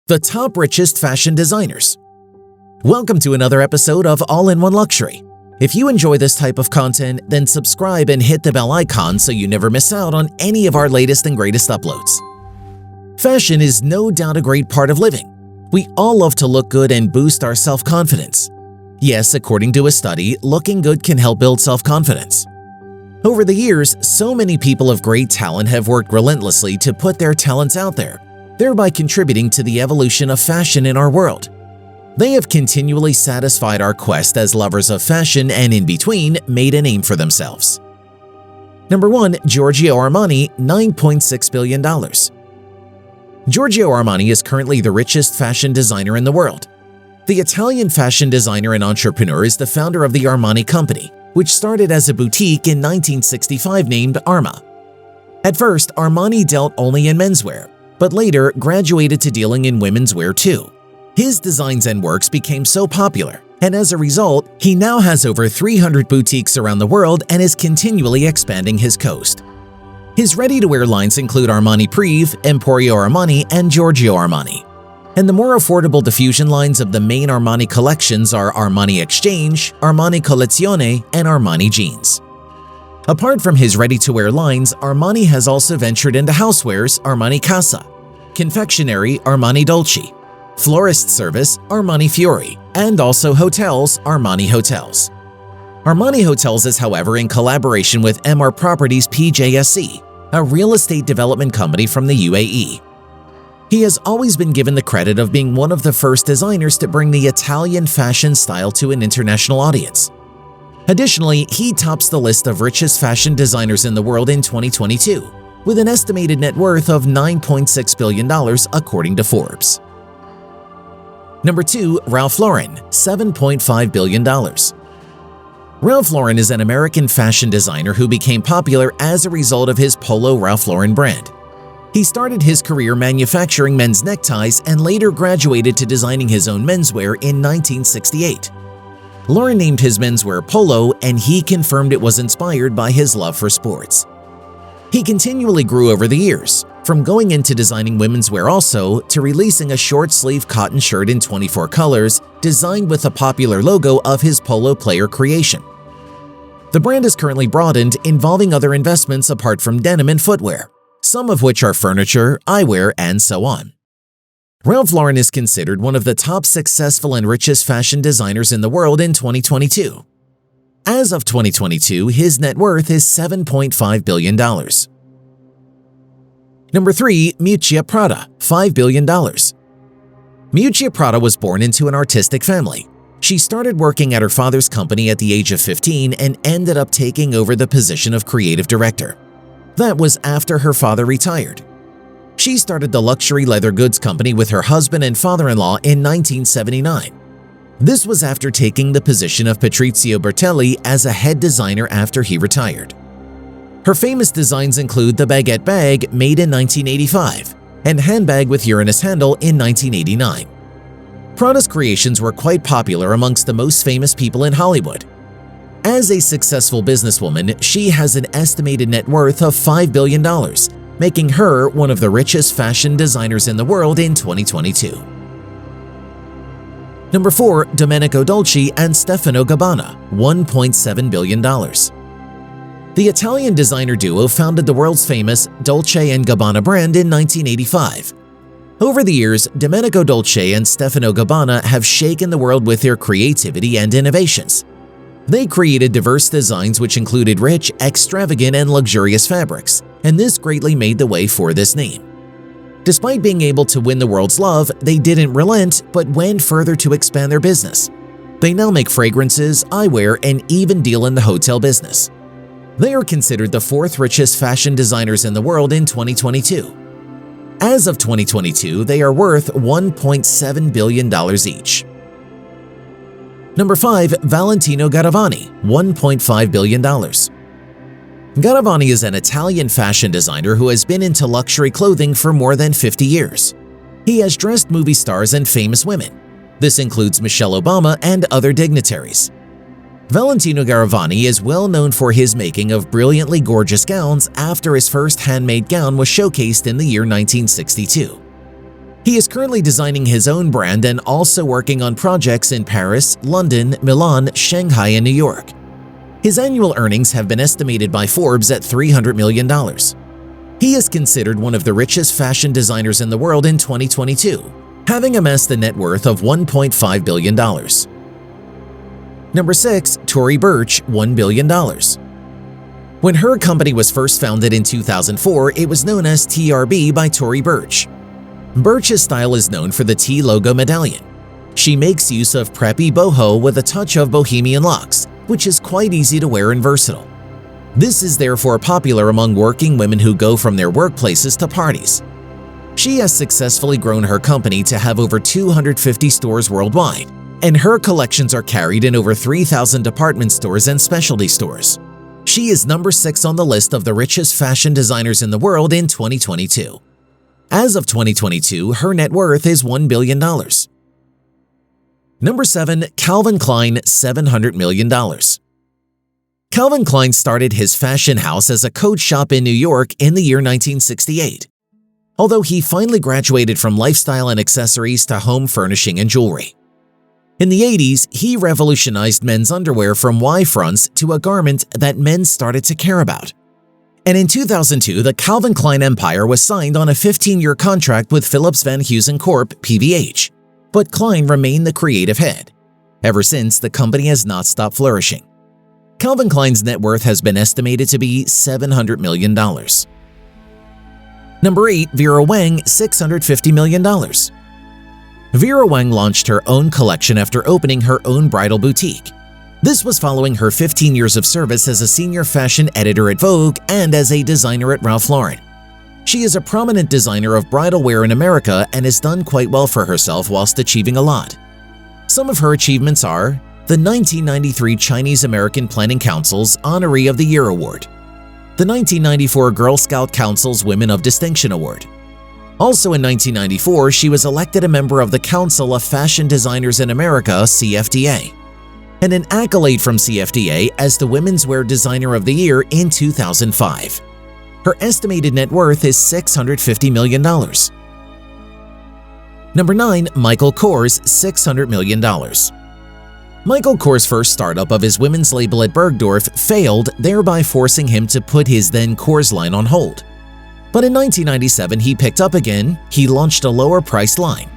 The top richest fashion designers. Welcome to another episode of All-in-One Luxury. If you enjoy this type of content, then subscribe and hit the bell icon so you never miss out on any of our latest and greatest uploads. Fashion is no doubt a great part of living. We all love to look good and boost our self-confidence. Yes, according to a study, looking good can help build self-confidence. Over the years, so many people of great talent have worked relentlessly to put their talents out there, thereby contributing to the evolution of fashion in our world. They have continually satisfied our quest as lovers of fashion and in between made a name for themselves. Number 1. Giorgio Armani, $9.6 billion. Giorgio Armani is currently the richest fashion designer in the world. The Italian fashion designer and entrepreneur is the founder of the Armani company, which started as a boutique in 1965 named Arma. At first, Armani dealt only in menswear, but later graduated to dealing in women's wear too. His designs and works became so popular, and as a result, he now has over 300 boutiques around the world and is continually expanding his coast. His ready-to-wear lines include Armani Privé, Emporio Armani, and Giorgio Armani. And the more affordable diffusion lines of the main Armani collections are Armani Exchange, Armani Collezione, and Armani Jeans. Apart from his ready-to-wear lines, Armani has also ventured into housewares Armani Casa, confectionery Armani Dolce, florist service Armani Fiori, and also hotels Armani Hotels. Armani Hotels is, however, in collaboration with MR Properties PJSC, a real estate development company from the UAE. He has always been given the credit of being one of the first designers to bring the Italian fashion style to an international audience. Additionally, he tops the list of richest fashion designers in the world in 2022, with an estimated net worth of $9.6 billion according to Forbes. Number 2. Ralph Lauren, $7.5 billion. Ralph Lauren is an American fashion designer who became popular as a result of his Polo Ralph Lauren brand. He started his career manufacturing men's neckties and later graduated to designing his own menswear in 1968. Lauren named his menswear Polo, and he confirmed it was inspired by his love for sports. He continually grew over the years, from going into designing women's wear also to releasing a short-sleeve cotton shirt in 24 colors designed with the popular logo of his polo player creation. The brand is currently broadened, involving other investments apart from denim and footwear, some of which are furniture, eyewear, and so on. Ralph Lauren is considered one of the top successful and richest fashion designers in the world in 2022. As of 2022, his net worth is $7.5 billion. Number 3. Miuccia Prada, $5 billion. Miuccia Prada was born into an artistic family. She started working at her father's company at the age of 15 and ended up taking over the position of creative director. That was after her father retired. She started the luxury leather goods company with her husband and father-in-law in 1979. This was after taking the position of Patrizio Bertelli as a head designer after he retired. Her famous designs include the baguette bag made in 1985 and handbag with Uranus handle in 1989. Prada's creations were quite popular amongst the most famous people in Hollywood. As a successful businesswoman, she has an estimated net worth of $5 billion, making her one of the richest fashion designers in the world in 2022. Number 4. Domenico Dolce and Stefano Gabbana, $1.7 billion. The Italian designer duo founded the world's famous Dolce and Gabbana brand in 1985. Over the years, Domenico Dolce and Stefano Gabbana have shaken the world with their creativity and innovations. They created diverse designs which included rich, extravagant, and luxurious fabrics, and this greatly made the way for this name. Despite being able to win the world's love, they didn't relent but went further to expand their business. They now make fragrances, eyewear, and even deal in the hotel business. They are considered the 4th richest fashion designers in the world in 2022. As of 2022, they are worth $1.7 billion each. Number 5. Valentino Garavani, $1.5 billion. Garavani is an Italian fashion designer who has been into luxury clothing for more than 50 years. He has dressed movie stars and famous women. This includes Michelle Obama and other dignitaries. Valentino Garavani is well known for his making of brilliantly gorgeous gowns after his first handmade gown was showcased in the year 1962. He is currently designing his own brand and also working on projects in Paris, London, Milan, Shanghai, and New York. His annual earnings have been estimated by Forbes at $300 million. He is considered one of the richest fashion designers in the world in 2022, having amassed a net worth of $1.5 billion. Number 6. Tory Burch, $1 billion. When her company was first founded in 2004, it was known as TRB by Tory Burch. Burch's style is known for the T logo medallion. She makes use of preppy boho with a touch of bohemian locks, which is quite easy to wear and versatile. This is therefore popular among working women who go from their workplaces to parties. She has successfully grown her company to have over 250 stores worldwide, and her collections are carried in over 3,000 department stores and specialty stores. She is number 6 on the list of the richest fashion designers in the world in 2022. As of 2022, her net worth is $1 billion. Number 7. Calvin Klein, $700 million. Calvin Klein started his fashion house as a coat shop in New York in the year 1968, although he finally graduated from lifestyle and accessories to home furnishing and jewelry. In the 80s, he revolutionized men's underwear from Y-fronts to a garment that men started to care about. And in 2002, the Calvin Klein empire was signed on a 15-year contract with Philips Van Heusen Corp. PVH, but Klein remained the creative head. Ever since, the company has not stopped flourishing. Calvin Klein's net worth has been estimated to be $700 million. Number 8. Vera Wang, $650 million. Vera Wang launched her own collection after opening her own bridal boutique. This was following her 15 years of service as a senior fashion editor at Vogue and as a designer at Ralph Lauren. She is a prominent designer of bridal wear in America and has done quite well for herself whilst achieving a lot. Some of her achievements are the 1993 Chinese American Planning Council's Honoree of the Year Award, the 1994 Girl Scout Council's Women of Distinction Award. Also in 1994, she was elected a member of the Council of Fashion Designers in America, CFDA, and an accolade from CFDA as the Women's Wear Designer of the Year in 2005. Her estimated net worth is $650 million. Number 9. Michael Kors, $600 million. Michael Kors' first startup of his women's label at Bergdorf failed, thereby forcing him to put his then Kors line on hold. But in 1997, he picked up again. He launched a lower-priced line.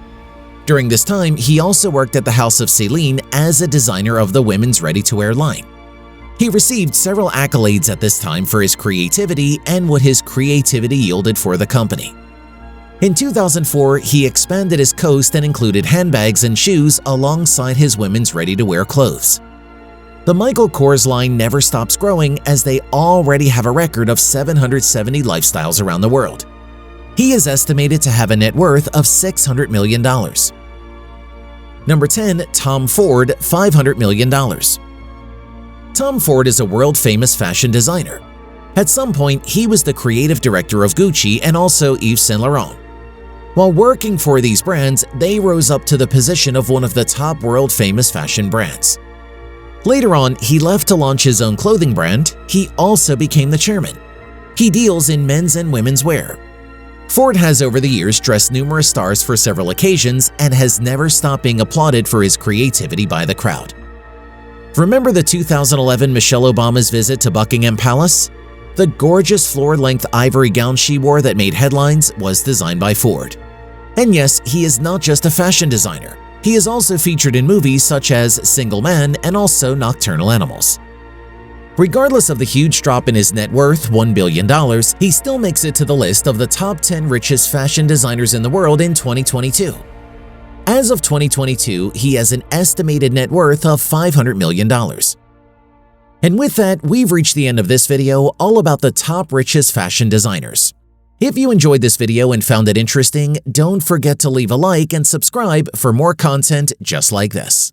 During this time, he also worked at the House of Celine as a designer of the women's ready-to-wear line. He received several accolades at this time for his creativity and what his creativity yielded for the company. In 2004, he expanded his coast and included handbags and shoes alongside his women's ready-to-wear clothes. The Michael Kors line never stops growing as they already have a record of 770 lifestyles around the world. He is estimated to have a net worth of $600 million. Number 10. Tom Ford, $500 million. Tom Ford is a world-famous fashion designer. At some point, he was the creative director of Gucci and also Yves Saint Laurent. While working for these brands, they rose up to the position of one of the top world-famous fashion brands. Later on, he left to launch his own clothing brand. He also became the chairman. He deals in men's and women's wear. Ford has over the years dressed numerous stars for several occasions and has never stopped being applauded for his creativity by the crowd. Remember the 2011 Michelle Obama's visit to Buckingham Palace? The gorgeous floor-length ivory gown she wore that made headlines was designed by Ford. And yes, he is not just a fashion designer. He is also featured in movies such as Single Man and also Nocturnal Animals. Regardless of the huge drop in his net worth, $1 billion, he still makes it to the list of the top 10 richest fashion designers in the world in 2022. As of 2022, he has an estimated net worth of $500 million. And with that, we've reached the end of this video all about the top richest fashion designers. If you enjoyed this video and found it interesting, don't forget to leave a like and subscribe for more content just like this.